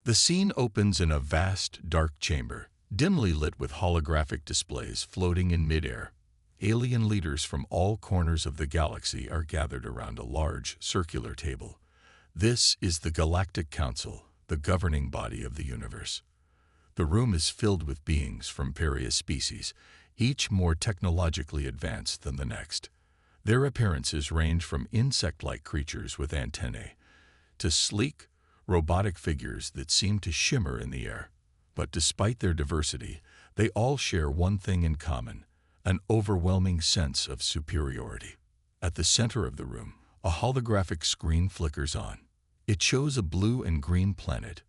The scene opens in a vast, dark chamber, dimly lit with holographic displays floating in midair. Alien leaders from all corners of the galaxy are gathered around a large, circular table. This is the Galactic Council, the governing body of the universe. The room is filled with beings from various species, each more technologically advanced than the next. Their appearances range from insect-like creatures with antennae to sleek, robotic figures that seem to shimmer in the air. But despite their diversity, they all share one thing in common: an overwhelming sense of superiority. At the center of the room, a holographic screen flickers on. It shows a blue and green planet,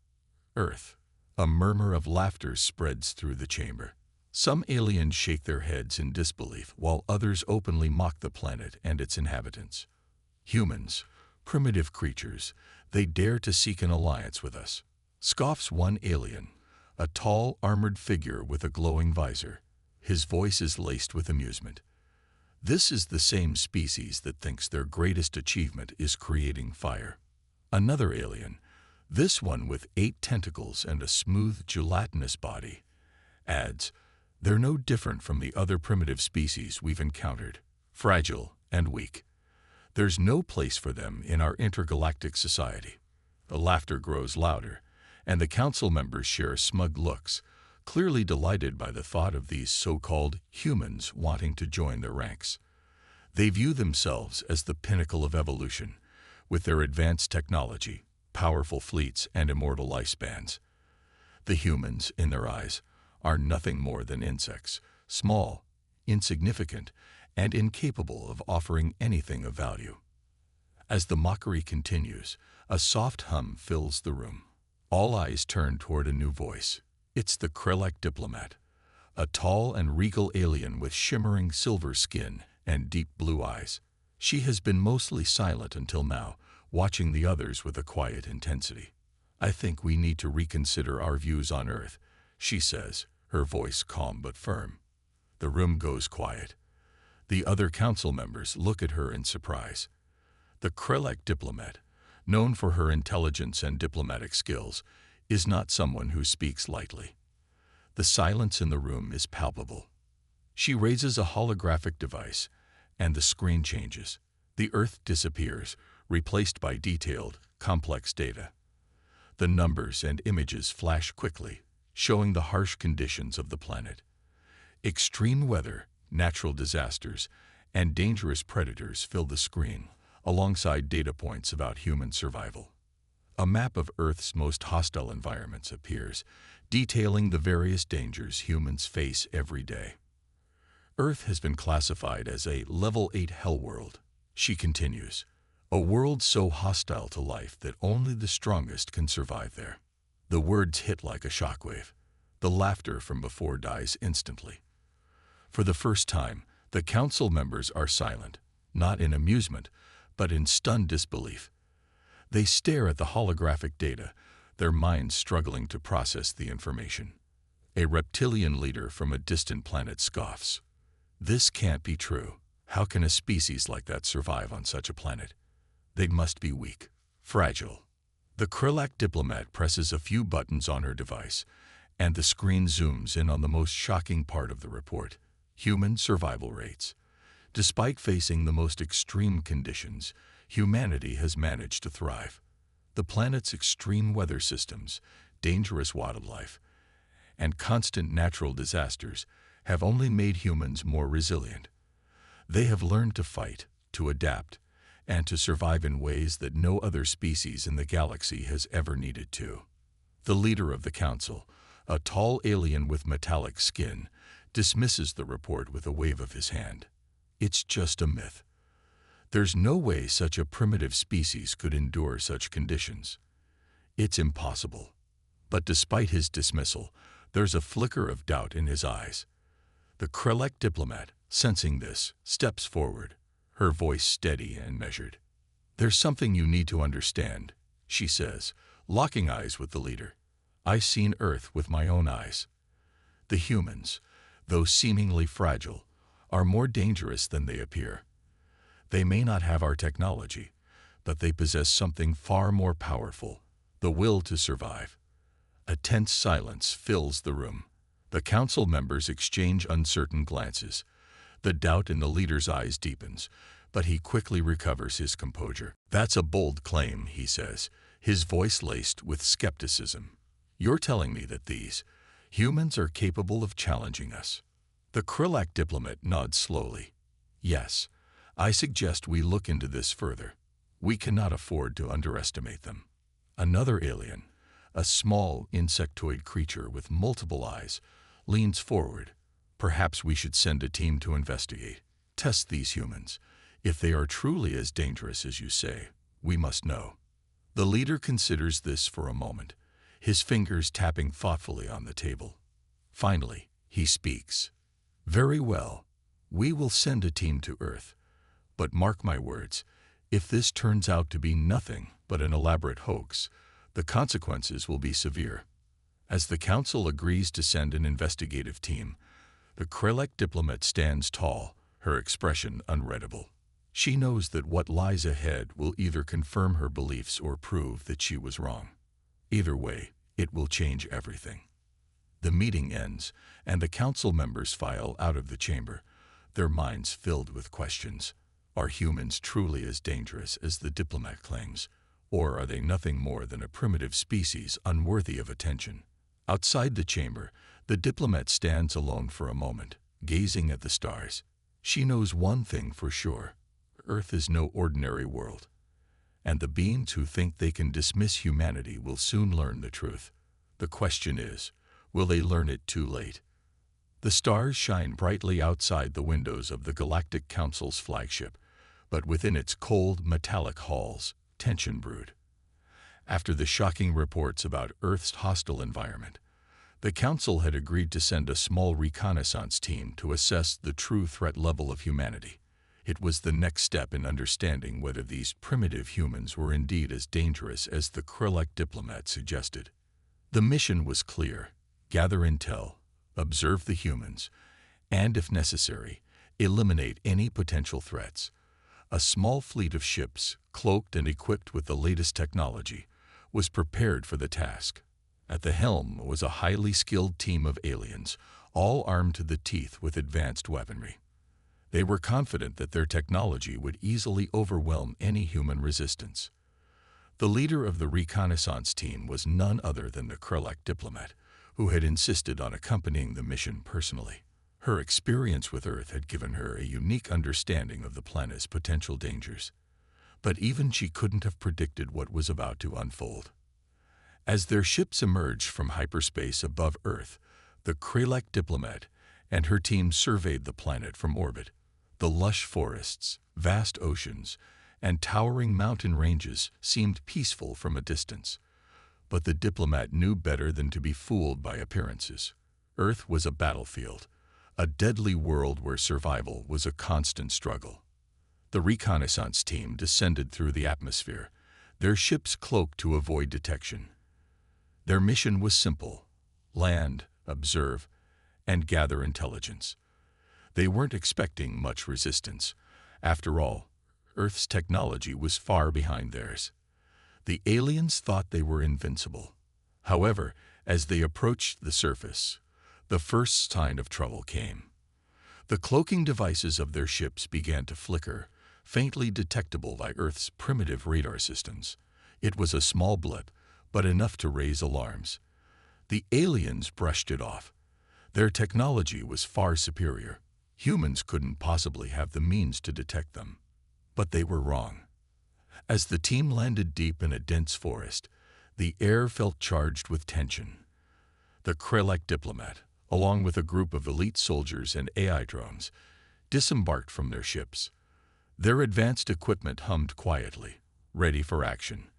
Earth. A murmur of laughter spreads through the chamber. Some aliens shake their heads in disbelief, while others openly mock the planet and its inhabitants. Humans, primitive creatures, they dare to seek an alliance with us, scoffs one alien, a tall, armored figure with a glowing visor. His voice is laced with amusement. This is the same species that thinks their greatest achievement is creating fire. Another alien, this one with 8 tentacles and a smooth, gelatinous body, adds, "They're no different from the other primitive species we've encountered, fragile and weak. There's no place for them in our intergalactic society." The laughter grows louder, and the council members share smug looks, clearly delighted by the thought of these so-called humans wanting to join their ranks. They view themselves as the pinnacle of evolution, with their advanced technology, powerful fleets, and immortal lifespans. The humans, in their eyes, are nothing more than insects, small, insignificant, and incapable of offering anything of value. As the mockery continues, a soft hum fills the room. All eyes turn toward a new voice. It's the Krelek diplomat, a tall and regal alien with shimmering silver skin and deep blue eyes. She has been mostly silent until now, watching the others with a quiet intensity. "I think we need to reconsider our views on Earth," she says, her voice calm but firm. The room goes quiet. The other council members look at her in surprise. The Krelek diplomat, known for her intelligence and diplomatic skills, is not someone who speaks lightly. The silence in the room is palpable. She raises a holographic device, and the screen changes. The Earth disappears, replaced by detailed, complex data. The numbers and images flash quickly, showing the harsh conditions of the planet. Extreme weather, natural disasters, and dangerous predators fill the screen, alongside data points about human survival. A map of Earth's most hostile environments appears, detailing the various dangers humans face every day. Earth has been classified as a Level 8 HellWorld, she continues, a world so hostile to life that only the strongest can survive there. The words hit like a shockwave. The laughter from before dies instantly. For the first time, the council members are silent, not in amusement, but in stunned disbelief. They stare at the holographic data, their minds struggling to process the information. A reptilian leader from a distant planet scoffs. "This can't be true. How can a species like that survive on such a planet? They must be weak, fragile." The Krelak diplomat presses a few buttons on her device, and the screen zooms in on the most shocking part of the report: human survival rates. Despite facing the most extreme conditions, humanity has managed to thrive. The planet's extreme weather systems, dangerous wildlife, and constant natural disasters have only made humans more resilient. They have learned to fight, to adapt, and to survive in ways that no other species in the galaxy has ever needed to. The leader of the council, a tall alien with metallic skin, dismisses the report with a wave of his hand. "It's just a myth. There's no way such a primitive species could endure such conditions. It's impossible." But despite his dismissal, there's a flicker of doubt in his eyes. The Krelek diplomat, sensing this, steps forward, her voice steady and measured. "There's something you need to understand," she says, locking eyes with the leader. "I've seen Earth with my own eyes. The humans, though seemingly fragile, are more dangerous than they appear. They may not have our technology, but they possess something far more powerful: the will to survive. A tense silence fills the room. The council members exchange uncertain glances. The doubt in the leader's eyes deepens, but he quickly recovers his composure. "That's a bold claim," he says, his voice laced with skepticism. "You're telling me that these humans are capable of challenging us?" The Krillak diplomat nods slowly. "Yes, I suggest we look into this further. We cannot afford to underestimate them." Another alien, a small insectoid creature with multiple eyes, leans forward. "Perhaps we should send a team to investigate. Test these humans. If they are truly as dangerous as you say, we must know." The leader considers this for a moment, his fingers tapping thoughtfully on the table. Finally, he speaks. "Very well. We will send a team to Earth. But mark my words, if this turns out to be nothing but an elaborate hoax, the consequences will be severe." As the council agrees to send an investigative team, the Krillak diplomat stands tall, her expression unreadable. She knows that what lies ahead will either confirm her beliefs or prove that she was wrong. Either way, it will change everything. The meeting ends, and the council members file out of the chamber, their minds filled with questions. Are humans truly as dangerous as the diplomat claims, or are they nothing more than a primitive species unworthy of attention? Outside the chamber, the diplomat stands alone for a moment, gazing at the stars. She knows one thing for sure: Earth is no ordinary world, and the beings who think they can dismiss humanity will soon learn the truth. The question is, will they learn it too late? The stars shine brightly outside the windows of the Galactic Council's flagship, but within its cold, metallic halls, tension brewed. After the shocking reports about Earth's hostile environment, the Council had agreed to send a small reconnaissance team to assess the true threat level of humanity. It was the next step in understanding whether these primitive humans were indeed as dangerous as the Krillak diplomat suggested. The mission was clear: gather intel, observe the humans, and, if necessary, eliminate any potential threats. A small fleet of ships, cloaked and equipped with the latest technology, was prepared for the task. At the helm was a highly skilled team of aliens, all armed to the teeth with advanced weaponry. They were confident that their technology would easily overwhelm any human resistance. The leader of the reconnaissance team was none other than the Krillak diplomat, who had insisted on accompanying the mission personally. Her experience with Earth had given her a unique understanding of the planet's potential dangers, but even she couldn't have predicted what was about to unfold. As their ships emerged from hyperspace above Earth, the Krillak diplomat and her team surveyed the planet from orbit. The lush forests, vast oceans, and towering mountain ranges seemed peaceful from a distance. But the diplomat knew better than to be fooled by appearances. Earth was a battlefield, a deadly world where survival was a constant struggle. The reconnaissance team descended through the atmosphere, their ships cloaked to avoid detection. Their mission was simple: land, observe, and gather intelligence. They weren't expecting much resistance. After all, Earth's technology was far behind theirs. The aliens thought they were invincible. However, as they approached the surface, the first sign of trouble came. The cloaking devices of their ships began to flicker, faintly detectable by Earth's primitive radar systems. It was a small blip, but enough to raise alarms. The aliens brushed it off. Their technology was far superior. Humans couldn't possibly have the means to detect them. But they were wrong. As the team landed deep in a dense forest, the air felt charged with tension. The Krillak diplomat, along with a group of elite soldiers and AI drones, disembarked from their ships. Their advanced equipment hummed quietly, ready for action.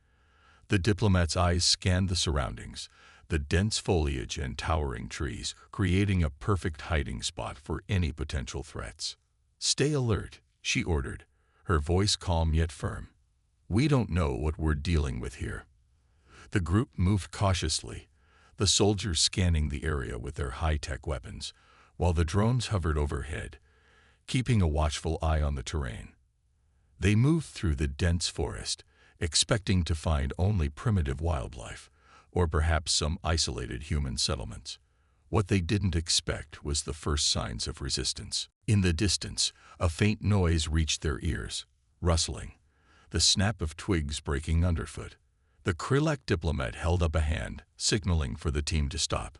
The diplomat's eyes scanned the surroundings, the dense foliage and towering trees, creating a perfect hiding spot for any potential threats. "Stay alert," she ordered, her voice calm yet firm. "We don't know what we're dealing with here." The group moved cautiously, the soldiers scanning the area with their high-tech weapons, while the drones hovered overhead, keeping a watchful eye on the terrain. They moved through the dense forest, expecting to find only primitive wildlife, or perhaps some isolated human settlements. What they didn't expect was the first signs of resistance. In the distance, a faint noise reached their ears, rustling, the snap of twigs breaking underfoot. The Krillak diplomat held up a hand, signaling for the team to stop.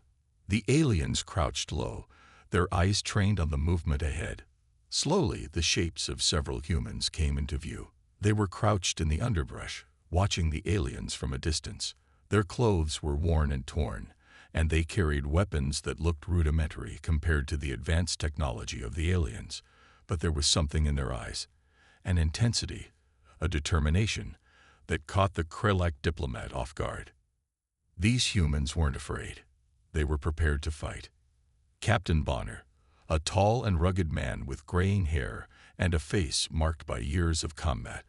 The aliens crouched low, their eyes trained on the movement ahead. Slowly, the shapes of several humans came into view. They were crouched in the underbrush, watching the aliens from a distance. Their clothes were worn and torn, and they carried weapons that looked rudimentary compared to the advanced technology of the aliens. But there was something in their eyes, an intensity, a determination, that caught the Krillak diplomat off guard. These humans weren't afraid. They were prepared to fight. Captain Bonner, a tall and rugged man with graying hair and a face marked by years of combat,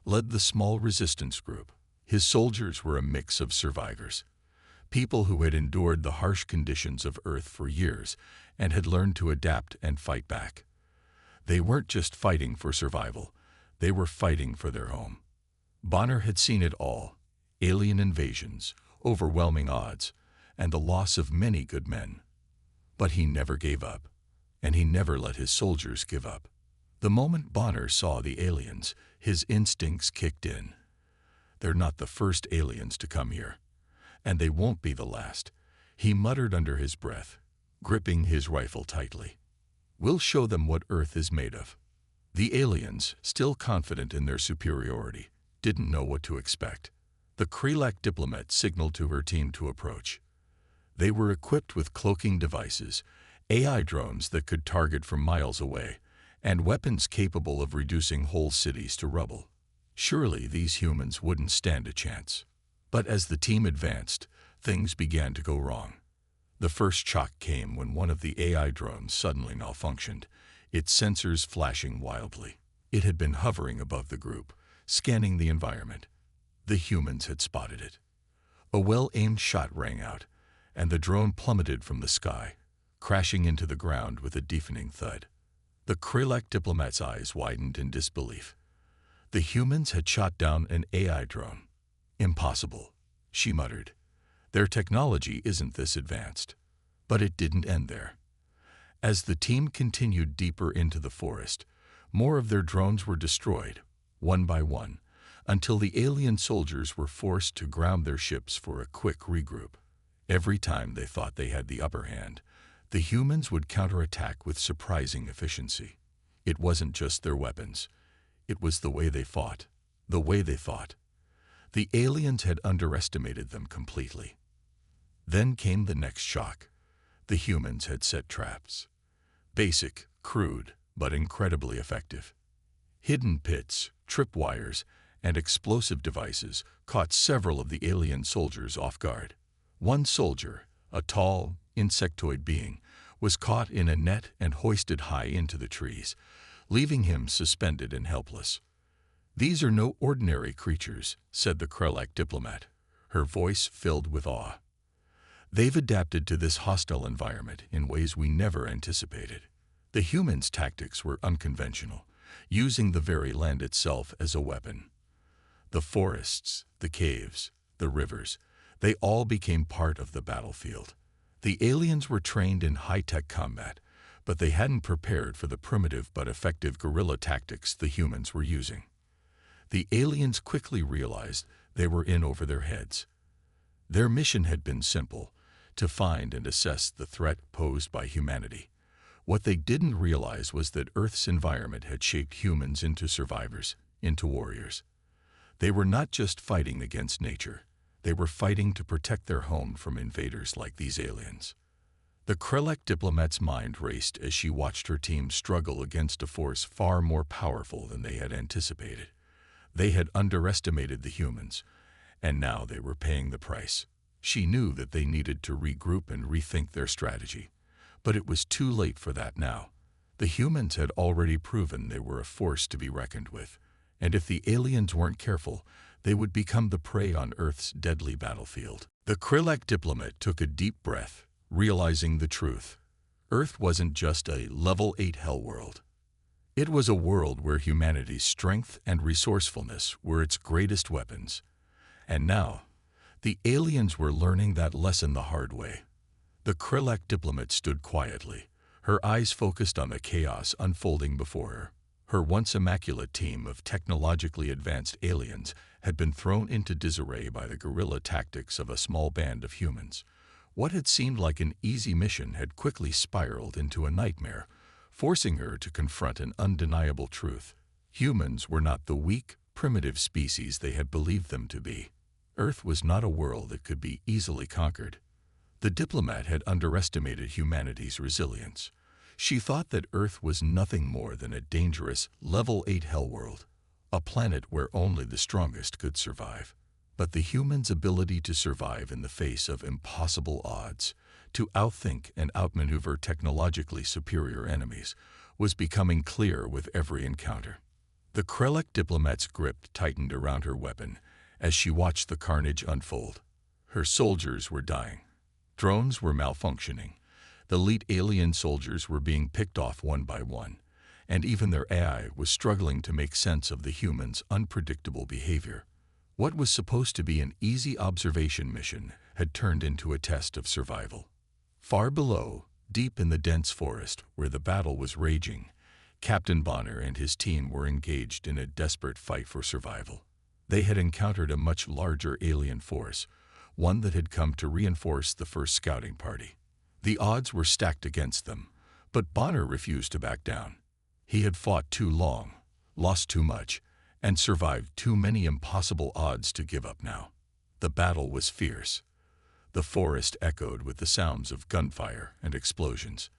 led the small resistance group. His soldiers were a mix of survivors, people who had endured the harsh conditions of Earth for years and had learned to adapt and fight back. They weren't just fighting for survival, they were fighting for their home. Bonner had seen it all: alien invasions, overwhelming odds, and the loss of many good men. But he never gave up, and he never let his soldiers give up. The moment Bonner saw the aliens, his instincts kicked in. They're not the first aliens to come here, and they won't be the last, he muttered under his breath, gripping his rifle tightly. We'll show them what Earth is made of. The aliens, still confident in their superiority, didn't know what to expect. The Krillak diplomat signaled to her team to approach. They were equipped with cloaking devices, AI drones that could target from miles away, and weapons capable of reducing whole cities to rubble. Surely these humans wouldn't stand a chance. But as the team advanced, things began to go wrong. The first shock came when one of the AI drones suddenly malfunctioned, its sensors flashing wildly. It had been hovering above the group, scanning the environment. The humans had spotted it. A well-aimed shot rang out, and the drone plummeted from the sky, crashing into the ground with a deafening thud. The Krillak diplomat's eyes widened in disbelief. The humans had shot down an AI drone. Impossible, she muttered. Their technology isn't this advanced. But it didn't end there. As the team continued deeper into the forest, more of their drones were destroyed, one by one, until the alien soldiers were forced to ground their ships for a quick regroup. Every time they thought they had the upper hand, the humans would counterattack with surprising efficiency. It wasn't just their weapons. It was the way they fought. The way they thought. The aliens had underestimated them completely. Then came the next shock. The humans had set traps. Basic, crude, but incredibly effective. Hidden pits, tripwires, and explosive devices caught several of the alien soldiers off guard. One soldier, a tall, insectoid being, was caught in a net and hoisted high into the trees, leaving him suspended and helpless. "These are no ordinary creatures," said the Krillak diplomat, her voice filled with awe. "They've adapted to this hostile environment in ways we never anticipated." The humans' tactics were unconventional, using the very land itself as a weapon. The forests, the caves, the rivers, they all became part of the battlefield. The aliens were trained in high-tech combat, but they hadn't prepared for the primitive but effective guerrilla tactics the humans were using. The aliens quickly realized they were in over their heads. Their mission had been simple: to find and assess the threat posed by humanity. What they didn't realize was that Earth's environment had shaped humans into survivors, into warriors. They were not just fighting against nature. They were fighting to protect their home from invaders like these aliens. The Krillak diplomat's mind raced as she watched her team struggle against a force far more powerful than they had anticipated. They had underestimated the humans, and now they were paying the price. She knew that they needed to regroup and rethink their strategy. But it was too late for that now. The humans had already proven they were a force to be reckoned with, and if the aliens weren't careful, they would become the prey on Earth's deadly battlefield. The Krillak diplomat took a deep breath, realizing the truth. Earth wasn't just a level 8 HellWorld. It was a world where humanity's strength and resourcefulness were its greatest weapons. And now, The aliens were learning that lesson the hard way. The Krillak diplomat stood quietly, her eyes focused on the chaos unfolding before her. Her once immaculate team of technologically advanced aliens had been thrown into disarray by the guerrilla tactics of a small band of humans. What had seemed like an easy mission had quickly spiraled into a nightmare, forcing her to confront an undeniable truth. Humans were not the weak, primitive species they had believed them to be. Earth was not a world that could be easily conquered. The diplomat had underestimated humanity's resilience. She thought that Earth was nothing more than a dangerous Level 8 HellWorld, a planet where only the strongest could survive. But the humans' ability to survive in the face of impossible odds, to outthink and outmaneuver technologically superior enemies, was becoming clear with every encounter. The Krillak diplomat's grip tightened around her weapon as she watched the carnage unfold. Her soldiers were dying. Drones were malfunctioning. The elite alien soldiers were being picked off one by one, and even their AI was struggling to make sense of the humans' unpredictable behavior. What was supposed to be an easy observation mission had turned into a test of survival. Far below, deep in the dense forest where the battle was raging, Captain Bonner and his team were engaged in a desperate fight for survival. They had encountered a much larger alien force, one that had come to reinforce the first scouting party. The odds were stacked against them, but Bonner refused to back down. He had fought too long, lost too much, and survived too many impossible odds to give up now. The battle was fierce. The forest echoed with the sounds of gunfire and explosions.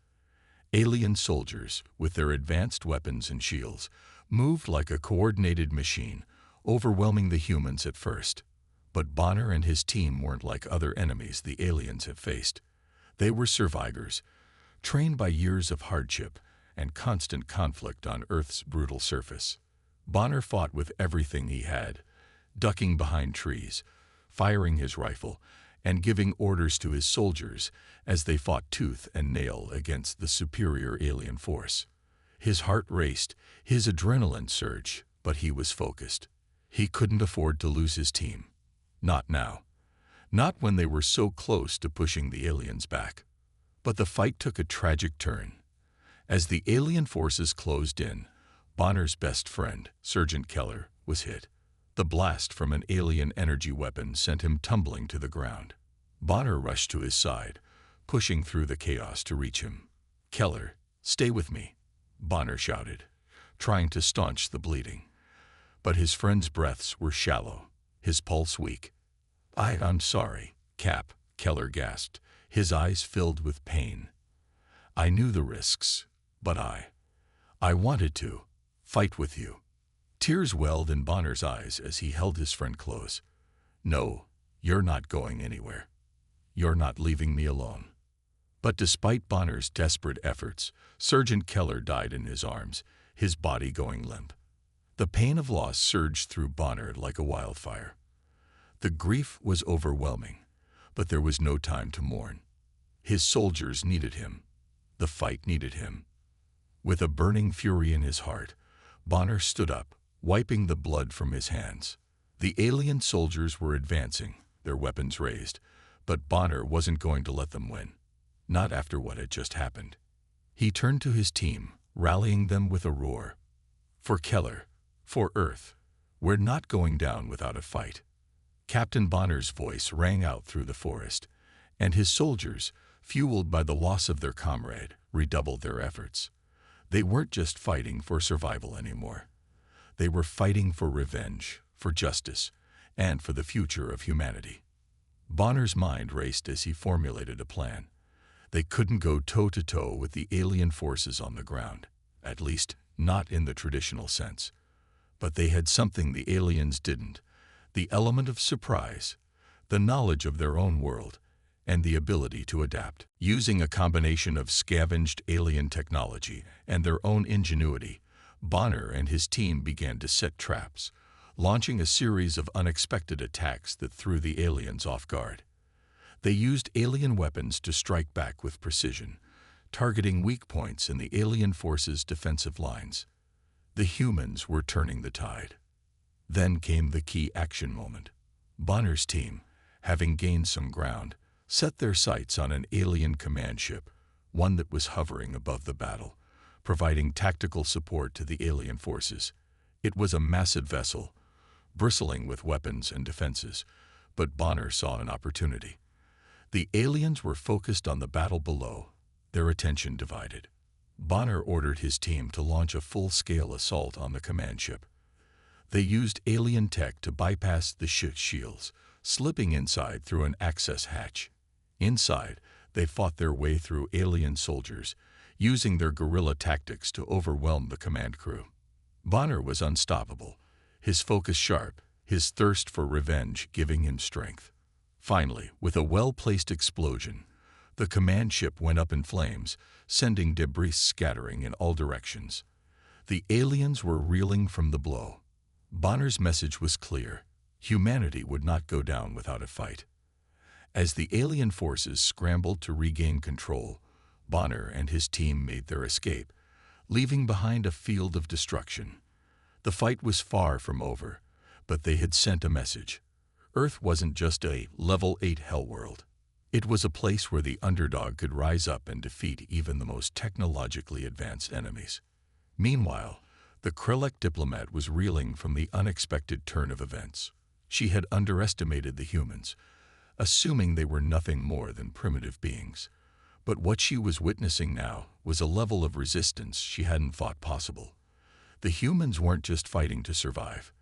Alien soldiers, with their advanced weapons and shields, moved like a coordinated machine, overwhelming the humans at first. But Bonner and his team weren't like other enemies the aliens had faced. They were survivors, trained by years of hardship and constant conflict on Earth's brutal surface. Bonner fought with everything he had, ducking behind trees, firing his rifle, and giving orders to his soldiers as they fought tooth and nail against the superior alien force. His heart raced, his adrenaline surged, but he was focused. He couldn't afford to lose his team. Not now. Not when they were so close to pushing the aliens back. But the fight took a tragic turn. As the alien forces closed in, Bonner's best friend, Sergeant Keller, was hit. The blast from an alien energy weapon sent him tumbling to the ground. Bonner rushed to his side, pushing through the chaos to reach him. "Keller, stay with me," Bonner shouted, trying to staunch the bleeding. But his friend's breaths were shallow, his pulse weak. I'm sorry, Cap," Keller gasped, his eyes filled with pain. "I knew the risks, but I wanted to fight with you." Tears welled in Bonner's eyes as he held his friend close. "No, you're not going anywhere. You're not leaving me alone." But despite Bonner's desperate efforts, Sergeant Keller died in his arms, his body going limp. The pain of loss surged through Bonner like a wildfire. The grief was overwhelming, but there was no time to mourn. His soldiers needed him. The fight needed him. With a burning fury in his heart, Bonner stood up, wiping the blood from his hands. The alien soldiers were advancing, their weapons raised, but Bonner wasn't going to let them win. Not after what had just happened. He turned to his team, rallying them with a roar. "For Keller, for Earth, we're not going down without a fight." Captain Bonner's voice rang out through the forest, and his soldiers, fueled by the loss of their comrade, redoubled their efforts. They weren't just fighting for survival anymore. They were fighting for revenge, for justice, and for the future of humanity. Bonner's mind raced as he formulated a plan. They couldn't go toe-to-toe with the alien forces on the ground, at least not in the traditional sense. But they had something the aliens didn't: the element of surprise, the knowledge of their own world, and the ability to adapt. Using a combination of scavenged alien technology and their own ingenuity, Bonner and his team began to set traps, launching a series of unexpected attacks that threw the aliens off guard. They used alien weapons to strike back with precision, targeting weak points in the alien force's defensive lines. The humans were turning the tide. Then came the key action moment. Bonner's team, having gained some ground, set their sights on an alien command ship, one that was hovering above the battle, providing tactical support to the alien forces. It was a massive vessel, bristling with weapons and defenses, but Bonner saw an opportunity. The aliens were focused on the battle below, their attention divided. Bonner ordered his team to launch a full-scale assault on the command ship. They used alien tech to bypass the ship's shields, slipping inside through an access hatch. Inside, they fought their way through alien soldiers, using their guerrilla tactics to overwhelm the command crew. Bonner was unstoppable, his focus sharp, his thirst for revenge giving him strength. Finally, with a well-placed explosion, the command ship went up in flames, sending debris scattering in all directions. The aliens were reeling from the blow. Bonner's message was clear: humanity would not go down without a fight. As the alien forces scrambled to regain control, Bonner and his team made their escape, leaving behind a field of destruction. The fight was far from over, but they had sent a message. Earth wasn't just a Level 8 HellWorld. It was a place where the underdog could rise up and defeat even the most technologically advanced enemies. Meanwhile, the Krelek diplomat was reeling from the unexpected turn of events. She had underestimated the humans, assuming they were nothing more than primitive beings. But what she was witnessing now was a level of resistance she hadn't thought possible. The humans weren't just fighting to survive.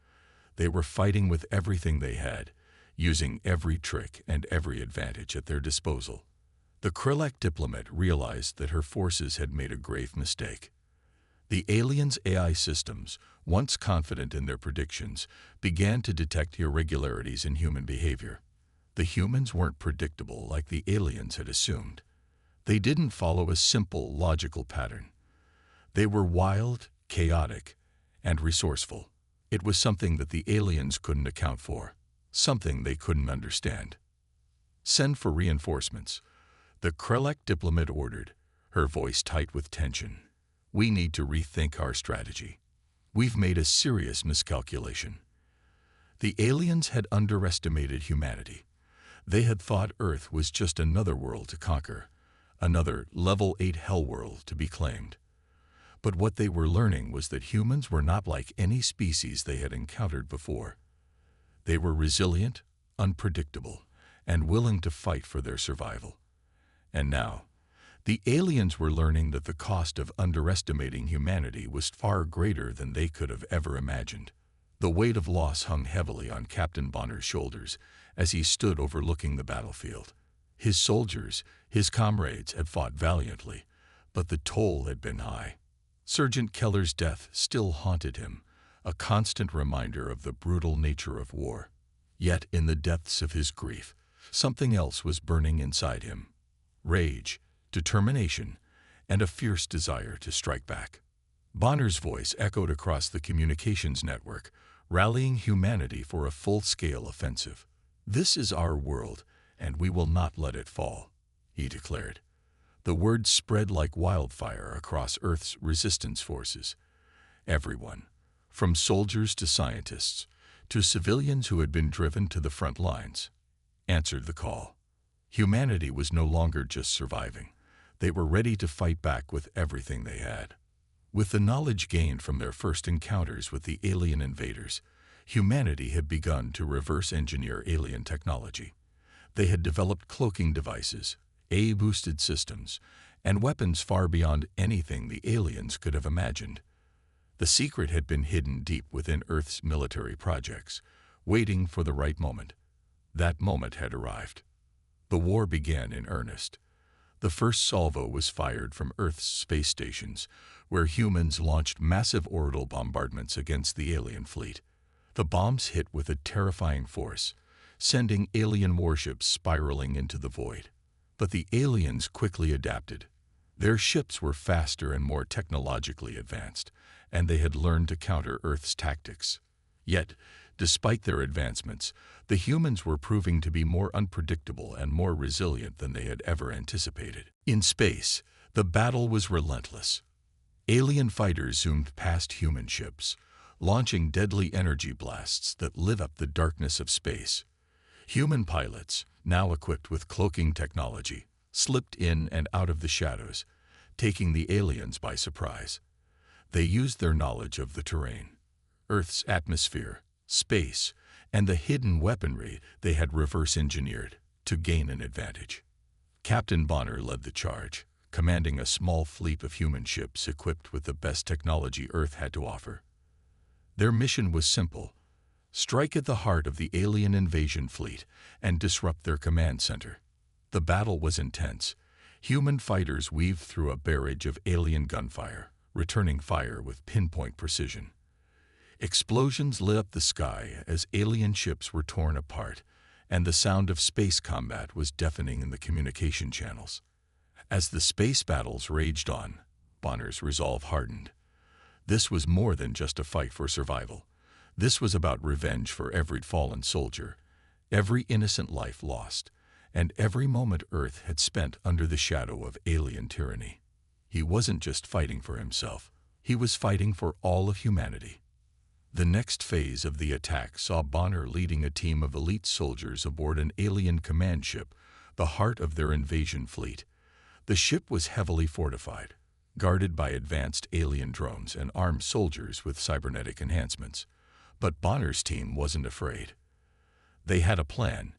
They were fighting with everything they had, using every trick and every advantage at their disposal. The Krelek diplomat realized that her forces had made a grave mistake. The aliens' AI systems, once confident in their predictions, began to detect irregularities in human behavior. The humans weren't predictable like the aliens had assumed. They didn't follow a simple, logical pattern. They were wild, chaotic, and resourceful. It was something that the aliens couldn't account for, something they couldn't understand. "Send for reinforcements," the Krelek diplomat ordered, her voice tight with tension. "We need to rethink our strategy. We've made a serious miscalculation." The aliens had underestimated humanity. They had thought Earth was just another world to conquer, another Level 8 HellWorld to be claimed. But what they were learning was that humans were not like any species they had encountered before. They were resilient, unpredictable, and willing to fight for their survival. And now, the aliens were learning that the cost of underestimating humanity was far greater than they could have ever imagined. The weight of loss hung heavily on Captain Bonner's shoulders as he stood overlooking the battlefield. His soldiers, his comrades, had fought valiantly, but the toll had been high. Sergeant Keller's death still haunted him, a constant reminder of the brutal nature of war. Yet in the depths of his grief, something else was burning inside him: rage, determination, and a fierce desire to strike back. Bonner's voice echoed across the communications network, rallying humanity for a full-scale offensive. "This is our world, and we will not let it fall," he declared. The words spread like wildfire across Earth's resistance forces. Everyone, from soldiers to scientists, to civilians who had been driven to the front lines, answered the call. Humanity was no longer just surviving. They were ready to fight back with everything they had. With the knowledge gained from their first encounters with the alien invaders, humanity had begun to reverse-engineer alien technology. They had developed cloaking devices, AI-boosted systems, and weapons far beyond anything the aliens could have imagined. The secret had been hidden deep within Earth's military projects, waiting for the right moment. That moment had arrived. The war began in earnest. The first salvo was fired from Earth's space stations, where humans launched massive orbital bombardments against the alien fleet. The bombs hit with a terrifying force, sending alien warships spiraling into the void. But the aliens quickly adapted. Their ships were faster and more technologically advanced, and they had learned to counter Earth's tactics. Yet, despite their advancements, the humans were proving to be more unpredictable and more resilient than they had ever anticipated. In space, the battle was relentless. Alien fighters zoomed past human ships, launching deadly energy blasts that lit up the darkness of space. Human pilots, now equipped with cloaking technology, slipped in and out of the shadows, taking the aliens by surprise. They used their knowledge of the terrain, Earth's atmosphere, space, and the hidden weaponry they had reverse-engineered to gain an advantage. Captain Bonner led the charge, commanding a small fleet of human ships equipped with the best technology Earth had to offer. Their mission was simple: strike at the heart of the alien invasion fleet and disrupt their command center. The battle was intense. Human fighters weaved through a barrage of alien gunfire, returning fire with pinpoint precision. Explosions lit up the sky as alien ships were torn apart, and the sound of space combat was deafening in the communication channels. As the space battles raged on, Bonner's resolve hardened. This was more than just a fight for survival. This was about revenge for every fallen soldier, every innocent life lost, and every moment Earth had spent under the shadow of alien tyranny. He wasn't just fighting for himself. He was fighting for all of humanity. The next phase of the attack saw Bonner leading a team of elite soldiers aboard an alien command ship, the heart of their invasion fleet. The ship was heavily fortified, guarded by advanced alien drones and armed soldiers with cybernetic enhancements. But Bonner's team wasn't afraid. They had a plan: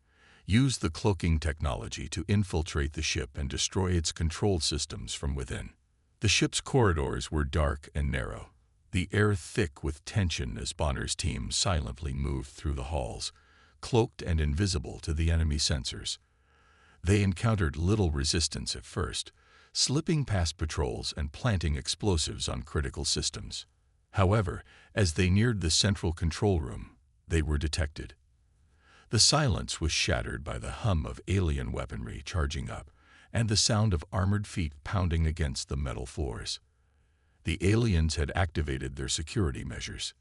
use the cloaking technology to infiltrate the ship and destroy its control systems from within. The ship's corridors were dark and narrow, the air thick with tension as Bonner's team silently moved through the halls, cloaked and invisible to the enemy sensors. They encountered little resistance at first, slipping past patrols and planting explosives on critical systems. However, as they neared the central control room, they were detected. The silence was shattered by the hum of alien weaponry charging up and the sound of armored feet pounding against the metal floors. The aliens had activated their security measures.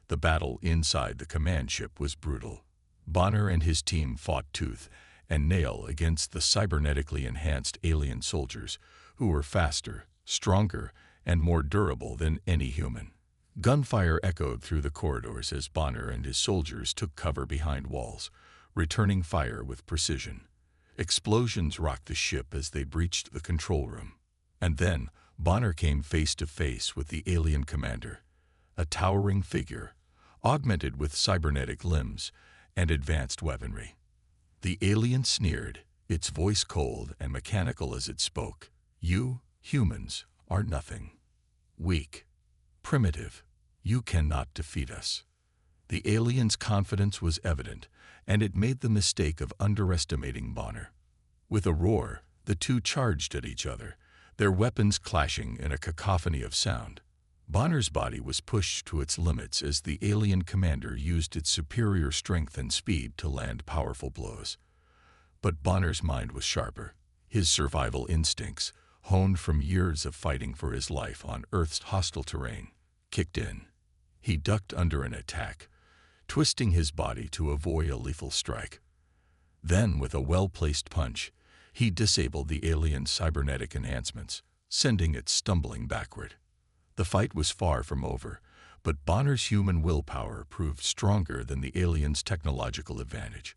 The battle inside the command ship was brutal. Bonner and his team fought tooth and nail against the cybernetically enhanced alien soldiers who were faster, stronger, and more durable than any human. Gunfire echoed through the corridors as Bonner and his soldiers took cover behind walls, returning fire with precision. Explosions rocked the ship as they breached the control room. And then Bonner came face to face with the alien commander, a towering figure, augmented with cybernetic limbs and advanced weaponry. The alien sneered, its voice cold and mechanical as it spoke. "You, humans, are nothing. Weak. Primitive. You cannot defeat us." The alien's confidence was evident, and it made the mistake of underestimating Bonner. With a roar, the two charged at each other, their weapons clashing in a cacophony of sound. Bonner's body was pushed to its limits as the alien commander used its superior strength and speed to land powerful blows. But Bonner's mind was sharper. His survival instincts, honed from years of fighting for his life on Earth's hostile terrain, kicked in. He ducked under an attack, twisting his body to avoid a lethal strike. Then, with a well-placed punch, he disabled the alien's cybernetic enhancements, sending it stumbling backward. The fight was far from over, but Bonner's human willpower proved stronger than the alien's technological advantage.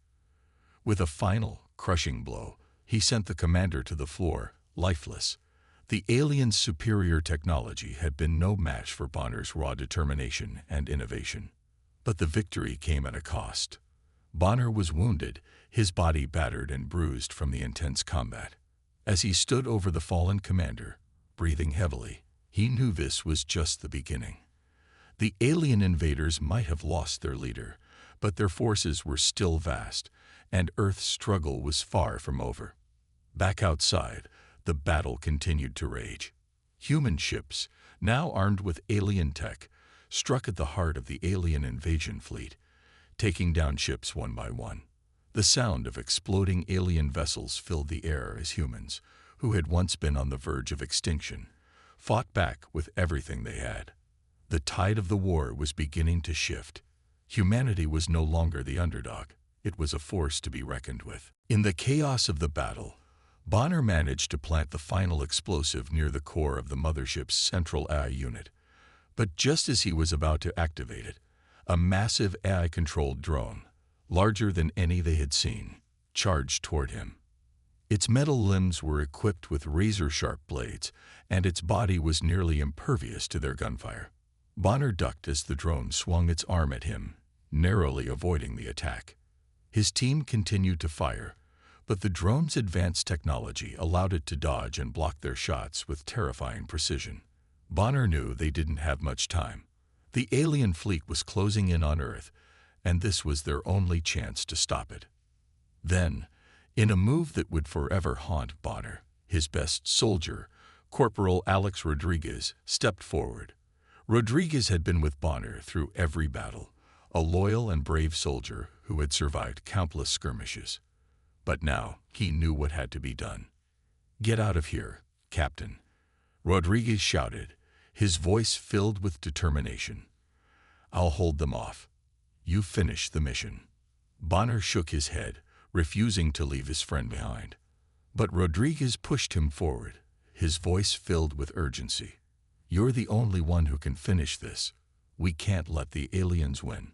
With a final, crushing blow, he sent the commander to the floor, lifeless. The alien's superior technology had been no match for Bonner's raw determination and innovation. But the victory came at a cost. Bonner was wounded, his body battered and bruised from the intense combat. As he stood over the fallen commander, breathing heavily, he knew this was just the beginning. The alien invaders might have lost their leader, but their forces were still vast, and Earth's struggle was far from over. Back outside, the battle continued to rage. Human ships, now armed with alien tech, struck at the heart of the alien invasion fleet, taking down ships one by one. The sound of exploding alien vessels filled the air as humans, who had once been on the verge of extinction, fought back with everything they had. The tide of the war was beginning to shift. Humanity was no longer the underdog. It was a force to be reckoned with. In the chaos of the battle, Bonner managed to plant the final explosive near the core of the mothership's central AI unit. But just as he was about to activate it, a massive AI-controlled drone, larger than any they had seen, charged toward him. Its metal limbs were equipped with razor-sharp blades, and its body was nearly impervious to their gunfire. Bonner ducked as the drone swung its arm at him, narrowly avoiding the attack. His team continued to fire, but the drone's advanced technology allowed it to dodge and block their shots with terrifying precision. Bonner knew they didn't have much time. The alien fleet was closing in on Earth, and this was their only chance to stop it. Then, in a move that would forever haunt Bonner, his best soldier, Corporal Alex Rodriguez, stepped forward. Rodriguez had been with Bonner through every battle, a loyal and brave soldier who had survived countless skirmishes. But now he knew what had to be done. "Get out of here, Captain," Rodriguez shouted, his voice filled with determination. "I'll hold them off. You finish the mission." Bonner shook his head, refusing to leave his friend behind. But Rodriguez pushed him forward, his voice filled with urgency. "You're the only one who can finish this. We can't let the aliens win."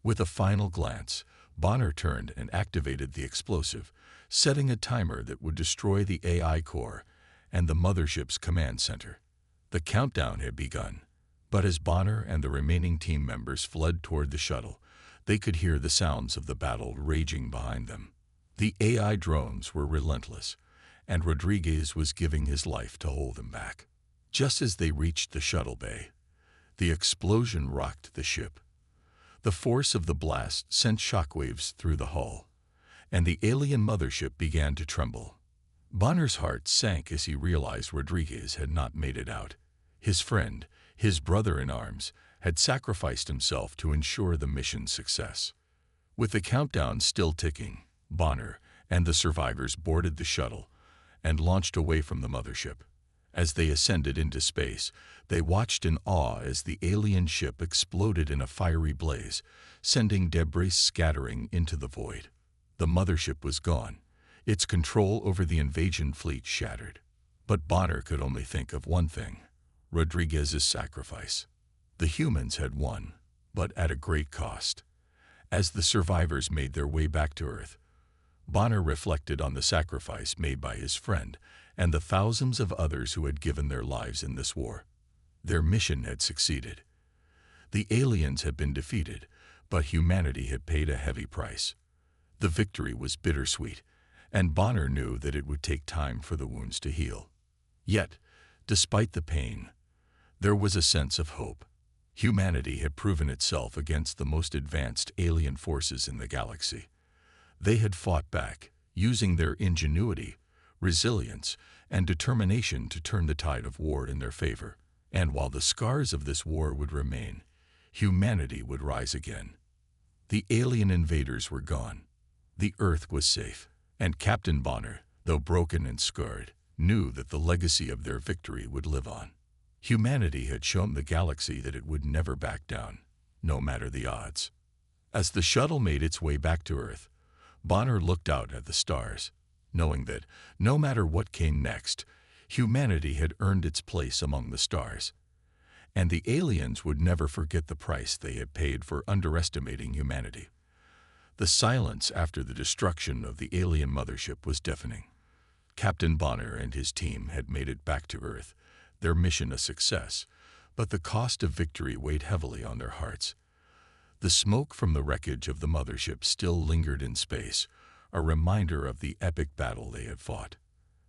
With a final glance, Bonner turned and activated the explosive, setting a timer that would destroy the AI core and the mothership's command center. The countdown had begun, but as Bonner and the remaining team members fled toward the shuttle, they could hear the sounds of the battle raging behind them. The AI drones were relentless, and Rodriguez was giving his life to hold them back. Just as they reached the shuttle bay, the explosion rocked the ship. The force of the blast sent shockwaves through the hull, and the alien mothership began to tremble. Bonner's heart sank as he realized Rodriguez had not made it out. His friend, his brother-in-arms, had sacrificed himself to ensure the mission's success. With the countdown still ticking, Bonner and the survivors boarded the shuttle and launched away from the mothership. As they ascended into space, they watched in awe as the alien ship exploded in a fiery blaze, sending debris scattering into the void. The mothership was gone, its control over the invasion fleet shattered. But Bonner could only think of one thing: Rodriguez's sacrifice. The humans had won, but at a great cost. As the survivors made their way back to Earth, Bonner reflected on the sacrifice made by his friend and the thousands of others who had given their lives in this war. Their mission had succeeded. The aliens had been defeated, but humanity had paid a heavy price. The victory was bittersweet, and Bonner knew that it would take time for the wounds to heal. Yet, despite the pain, there was a sense of hope. Humanity had proven itself against the most advanced alien forces in the galaxy. They had fought back, using their ingenuity, resilience, and determination to turn the tide of war in their favor. And while the scars of this war would remain, humanity would rise again. The alien invaders were gone. The Earth was safe, and Captain Bonner, though broken and scarred, knew that the legacy of their victory would live on. Humanity had shown the galaxy that it would never back down, no matter the odds. As the shuttle made its way back to Earth, Bonner looked out at the stars, knowing that, no matter what came next, humanity had earned its place among the stars. And the aliens would never forget the price they had paid for underestimating humanity. The silence after the destruction of the alien mothership was deafening. Captain Bonner and his team had made it back to Earth, their mission a success, but the cost of victory weighed heavily on their hearts. The smoke from the wreckage of the mothership still lingered in space, a reminder of the epic battle they had fought.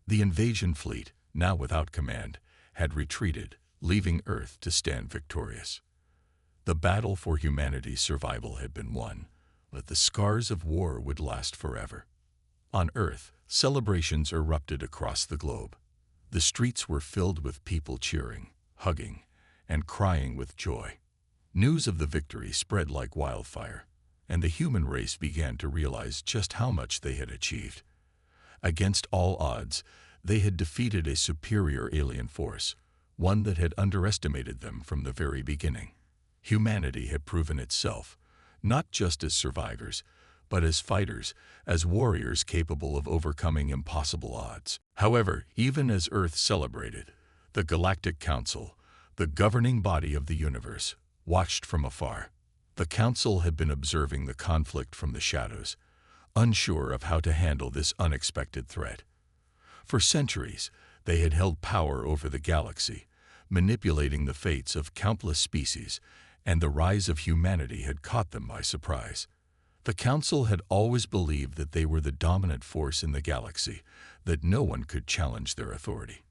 The invasion fleet, now without command, had retreated, leaving Earth to stand victorious. The battle for humanity's survival had been won, but the scars of war would last forever. On Earth, celebrations erupted across the globe. The streets were filled with people cheering, hugging, and crying with joy. News of the victory spread like wildfire, and the human race began to realize just how much they had achieved. Against all odds, they had defeated a superior alien force, one that had underestimated them from the very beginning. Humanity had proven itself, not just as survivors, but as fighters, as warriors capable of overcoming impossible odds. However, even as Earth celebrated, the Galactic Council, the governing body of the universe, watched from afar. The Council had been observing the conflict from the shadows, unsure of how to handle this unexpected threat. For centuries, they had held power over the galaxy, manipulating the fates of countless species, and the rise of humanity had caught them by surprise. The Council had always believed that they were the dominant force in the galaxy, that no one could challenge their authority.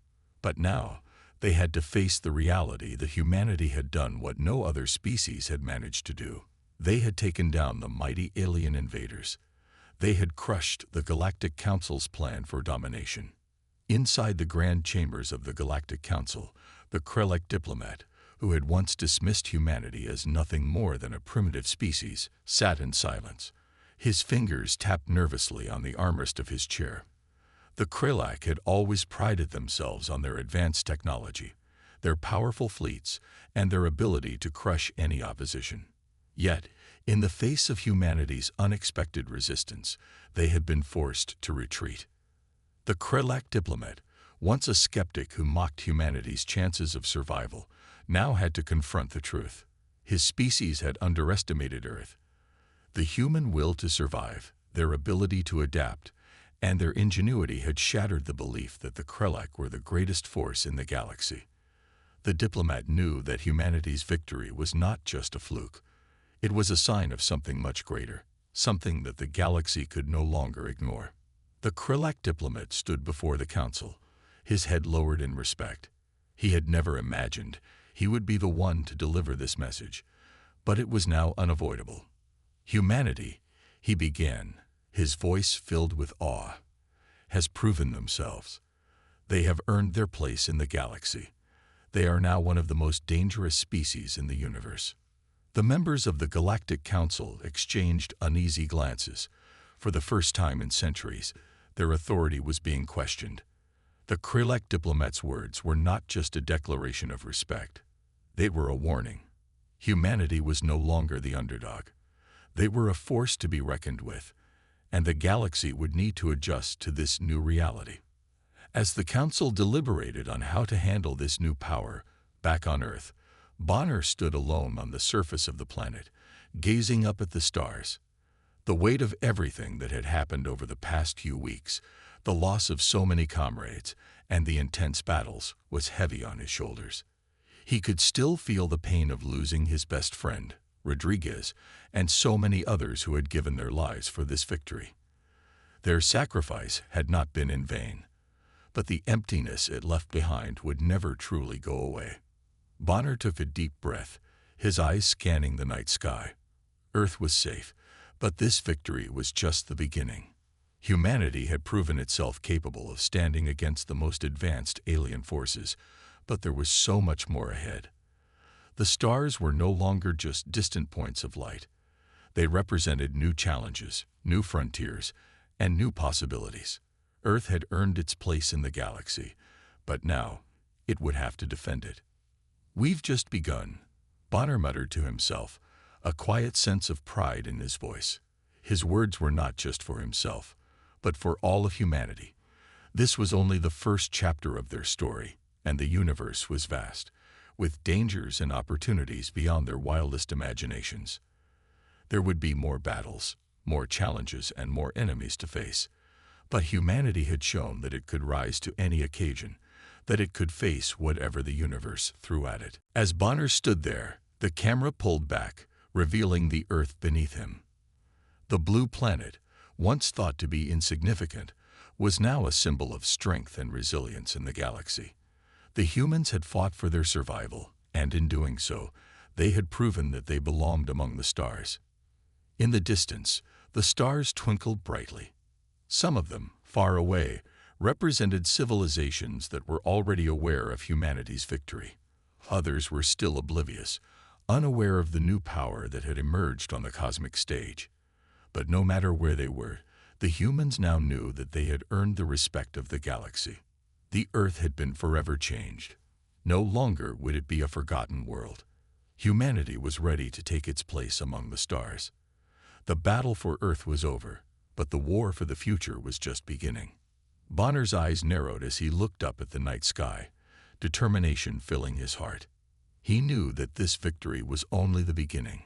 But now, they had to face the reality that humanity had done what no other species had managed to do. They had taken down the mighty alien invaders. They had crushed the Galactic Council's plan for domination. Inside the grand chambers of the Galactic Council, the Krelek diplomat, who had once dismissed humanity as nothing more than a primitive species, sat in silence. His fingers tapped nervously on the armrest of his chair. The Krelak had always prided themselves on their advanced technology, their powerful fleets, and their ability to crush any opposition. Yet, in the face of humanity's unexpected resistance, they had been forced to retreat. The Krelak diplomat, once a skeptic who mocked humanity's chances of survival, now had to confront the truth. His species had underestimated Earth. The human will to survive, their ability to adapt, and their ingenuity had shattered the belief that the Krelak were the greatest force in the galaxy. The diplomat knew that humanity's victory was not just a fluke. It was a sign of something much greater, something that the galaxy could no longer ignore. The Krelak diplomat stood before the council, his head lowered in respect. He had never imagined he would be the one to deliver this message, but it was now unavoidable. Humanity, he began, his voice filled with awe, has proven themselves. They have earned their place in the galaxy. They are now one of the most dangerous species in the universe. The members of the Galactic Council exchanged uneasy glances. For the first time in centuries, their authority was being questioned. The Krelak diplomat's words were not just a declaration of respect. They were a warning. Humanity was no longer the underdog. They were a force to be reckoned with, and the galaxy would need to adjust to this new reality. As the Council deliberated on how to handle this new power, back on Earth, Bonner stood alone on the surface of the planet, gazing up at the stars. The weight of everything that had happened over the past few weeks, the loss of so many comrades, and the intense battles, was heavy on his shoulders. He could still feel the pain of losing his best friend, Rodriguez, and so many others who had given their lives for this victory. Their sacrifice had not been in vain, but the emptiness it left behind would never truly go away. Bonner took a deep breath, his eyes scanning the night sky. Earth was safe, but this victory was just the beginning. Humanity had proven itself capable of standing against the most advanced alien forces, but there was so much more ahead. The stars were no longer just distant points of light. They represented new challenges, new frontiers, and new possibilities. Earth had earned its place in the galaxy, but now it would have to defend it. "We've just begun," Bonner muttered to himself, a quiet sense of pride in his voice. His words were not just for himself, but for all of humanity. This was only the first chapter of their story, and the universe was vast, with dangers and opportunities beyond their wildest imaginations. There would be more battles, more challenges, and more enemies to face. But humanity had shown that it could rise to any occasion, that it could face whatever the universe threw at it. As Bonner stood there, the camera pulled back, revealing the Earth beneath him. The blue planet, once thought to be insignificant, was now a symbol of strength and resilience in the galaxy. The humans had fought for their survival, and in doing so, they had proven that they belonged among the stars. In the distance, the stars twinkled brightly. Some of them, far away, represented civilizations that were already aware of humanity's victory. Others were still oblivious, unaware of the new power that had emerged on the cosmic stage. But no matter where they were, the humans now knew that they had earned the respect of the galaxy. The Earth had been forever changed. No longer would it be a forgotten world. Humanity was ready to take its place among the stars. The battle for Earth was over, but the war for the future was just beginning. Bonner's eyes narrowed as he looked up at the night sky, determination filling his heart. He knew that this victory was only the beginning.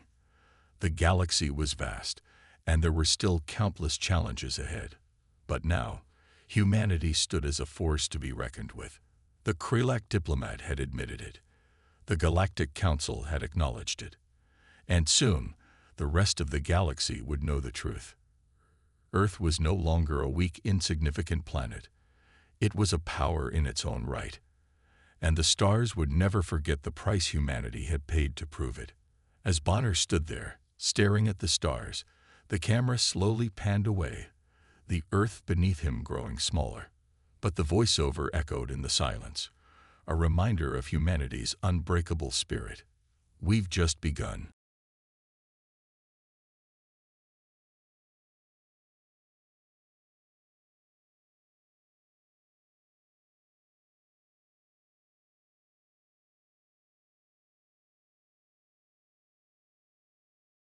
The galaxy was vast, and there were still countless challenges ahead. But now, humanity stood as a force to be reckoned with. The Kralak diplomat had admitted it. The Galactic Council had acknowledged it. And soon, the rest of the galaxy would know the truth. Earth was no longer a weak, insignificant planet. It was a power in its own right. And the stars would never forget the price humanity had paid to prove it. As Bonner stood there, staring at the stars, the camera slowly panned away, the Earth beneath him growing smaller. But the voiceover echoed in the silence, a reminder of humanity's unbreakable spirit. We've just begun.